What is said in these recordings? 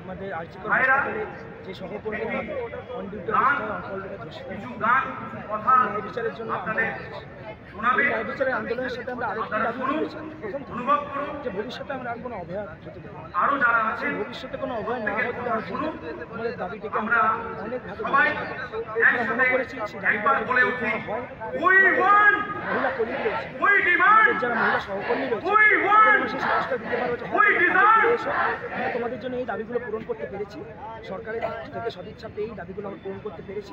আমাদের আর্জিকর হাসপাতালে যে সহকর্মী অন ডিউটি অবস্থায় অনকলটা ধর্ষিত ন্যায় বিচারের জন্য ন্যায় বিচারের আন্দোলনের সাথে আমরা আরেকটি দাবি করেছি প্রথম যে ভবিষ্যতে আমরা আর কোনো অবহেলা হতে দেবো ভবিষ্যতে কোনো অবহেলা না হতে দেওয়ার জন্য আমাদের দাবিটিকে আমরা অনেকভাবে আমরা মনে করেছি মহিলা কর্মী রয়েছে যারা মহিলা সহকর্মী রয়েছে সংস্কার দিতে পারবো যে আমরা তোমাদের জন্য এই দাবিগুলো পূরণ করতে পেরেছি সরকারের থেকে সদিচ্ছা পেয়ে এই দাবিগুলো আমরা পূরণ করতে পেরেছি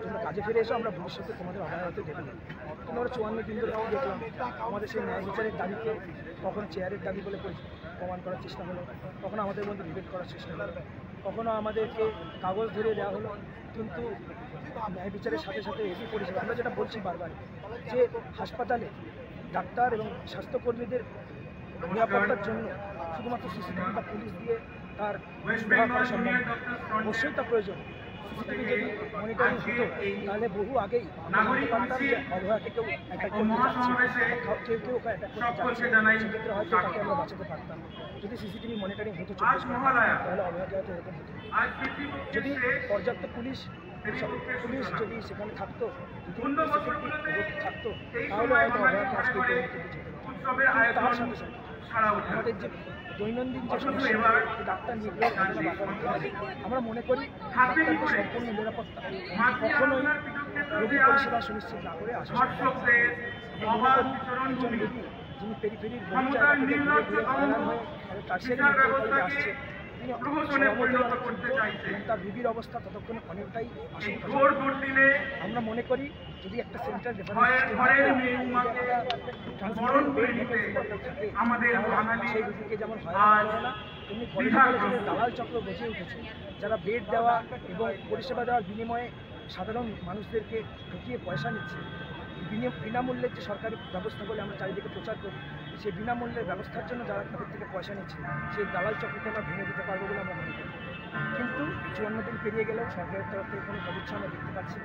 তোমরা কাজে ফিরে এসো আমরা ভবিষ্যতে তোমাদের অবহেলা হতে দেবো না কিন্তু আমরা 54 দিন ধরে দেখলাম আমাদের সেই ন্যায় বিচারের দাবিকে কখনো চেয়ারের দাবি বলে প্রমাণ করার চেষ্টা হলো কখনো আমাদের মধ্যে ডিবেট করার চেষ্টা হলো কখনো আমাদেরকে কাগজ ধরিয়ে দেওয়া হলো কিন্তু ন্যায় বিচারের সাথে সাথে এটি পরিষেবা আমরা যেটা বলছি বারবার যে হাসপাতালে ডাক্তার এবং স্বাস্থ্যকর্মীদের নিরাপত্তার জন্য শুধুমাত্র সিসিটিভি বা পুলিশ দিয়ে তার ব্যবহার করা সম্ভব অবশ্যই তা প্রয়োজন সিসিটিভি যদি মনিটরিং হতো তাহলে বহু আগেই আমরা জানতে পারতাম যে অবহেলাকে কেউ অ্যাটাক করতে যাচ্ছে কেউ ওকে অ্যাটাক করতে যাচ্ছে সেক্ষেত্রে হয়তো তাকে আমরা বাঁচাতে পারতাম যদি সিসিটিভি মনিটরিং হতো 24 ঘন্টা তাহলে অবহেলাটা হয়তো এরকম হতো যদি পর্যাপ্ত পুলিশ যদি সেখানে থাকতো থাকতো তাহলে হয়তো অবহেলাটা আজকে তার সাথে সাথে আমাদের যে দৈনন্দিন যে সমস্যা ডাক্তার নির্ভর আমরা মনে করি ডাক্তারকে সম্পূর্ণ নিরাপত্তা কখনোই রোগী পরিষেবা সুনিশ্চিত না করে আসে একজন রোগী যিনি পেরিফেরির বহু জায়গা থেকে ঘুরে হয়ে টার্সিয়ারি মেডিকেল কলেজে আসছে তার রোগীর অবস্থা ততক্ষণ অনেকটাই আমরা মনে করি যদি একটা সেন্টার সেই রোগীকে যেমন হয়রানি করে না তেমনি দালাল চক্র বেঁচে উঠেছে যারা বেড দেওয়া এবং পরিষেবা দেওয়ার বিনিময়ে সাধারণ মানুষদেরকে ঢুকিয়ে পয়সা নিচ্ছে বিনামূল্যের যে সরকারি ব্যবস্থা বলে আমরা চারিদিকে প্রচার করি সেই বিনামূল্যের ব্যবস্থার জন্য যারা তাদের থেকে পয়সা নিচ্ছে সেই দালাল চক্রকে আমরা ভেঙে দিতে পারবো বলে আমরা মনে করি কিন্তু 54 দিন পেরিয়ে গেলেও সরকারের তরফ থেকে কোনো সদিচ্ছা আমরা দেখতে পাচ্ছি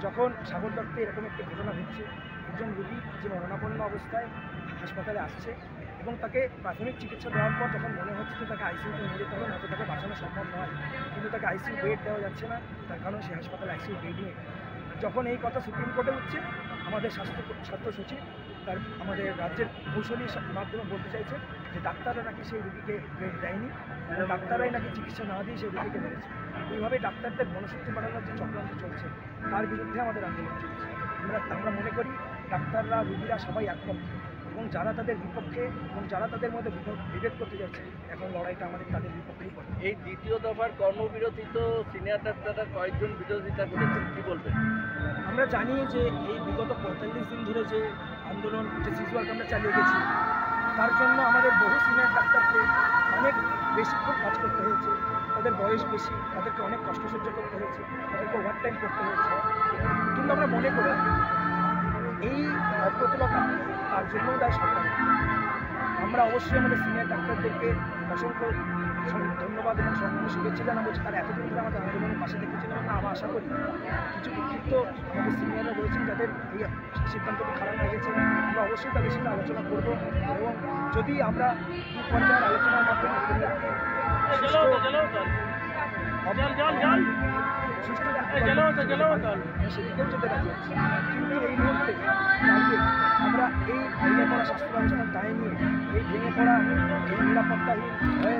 যখন সাগর দত্তে এরকম একটি ঘটনা ঘটছে একজন রোগী যে মরণাপন্ন অবস্থায় হাসপাতালে আসছে এবং তাকে প্রাথমিক চিকিৎসা দেওয়ার পর যখন মনে হচ্ছে যে তাকে আইসিইউতে নিয়ে যেতে হবে নয়তো তাকে বাঁচানো সম্ভব নয় কিন্তু তাকে আইসিইউ বেড দেওয়া যাচ্ছে না তার কারণ সেই হাসপাতালে আইসিইউ বেড নেই যখন এই কথা সুপ্রিম কোর্টে উঠছে আমাদের স্বাস্থ্য সচিব তার আমাদের রাজ্যের কৌশলী মাধ্যমে বলতে চাইছে যে ডাক্তাররা নাকি সেই রোগীকে বেড দেয়নি ডাক্তাররাই নাকি চিকিৎসা না দিয়ে সেই রোগীকে মেরেছে এইভাবে ডাক্তারদের মনশক্তি বাড়ানোর যে চক্রান্ত চলছে তার বিরুদ্ধে আমাদের আন্দোলন চলছে আমরা মনে করি ডাক্তাররা রোগীরা সবাই একপক্ষে এবং যারা তাদের বিপক্ষে এবং যারা তাদের মধ্যে বিভেদ করতে যাচ্ছে এখন লড়াইটা আমাদের তাদের বিপক্ষেই করে এই দ্বিতীয় দফার কর্মবিরতি তো সিনিয়র ডাক্তাররা কয়েকজন বিরোধিতা করেছেন কী বলবেন আমরা জানি যে এই বিগত 45 দিন ধরে যে আন্দোলন যে সিজওয়ার্ক আমরা চালিয়ে গেছি তার জন্য আমাদের বহু সিনিয়র ডাক্তারকে অনেক বেশিক্ষণ কাজ করতে হয়েছে তাদের বয়স বেশি তাদেরকে অনেক কষ্ট সহ্য করতে হয়েছে তাদেরকে ওভারটাইম করতে হয়েছে কিন্তু আমরা মনে করি এই অপ্রতুলতা তার জন্যও দায় সরকার আমরা অবশ্যই আমাদের সিনিয়র ডাক্তারদেরকে অসংখ্য ধন্যবাদ এবং সম্পূর্ণ শুভেচ্ছা জানাবো তারা এতদিন ধরে আমাদের আন্দোলনের পাশে দেখেছিলেন এবং আমরা আশা করি কিছু বিক্ষিপ্ত আমাদের সিনিয়ররা রয়েছেন যাদের এই সিদ্ধান্তটি খারাপ লেগেছে আমরা অবশ্যই তাদের সাথে আলোচনা করব এবং যদি আমরা এই পর্যায়ের আলোচনার মাধ্যমে সেদিকেও যেতে রাজি হচ্ছে কিন্তু এই মুহূর্তে দাঁড়িয়ে আমরা এই ভেঙে পড়া স্বাস্থ্য ব্যবস্থার দায় নিয়ে এই ভেঙে পড়া এই নিরাপত্তাহীন হয়ে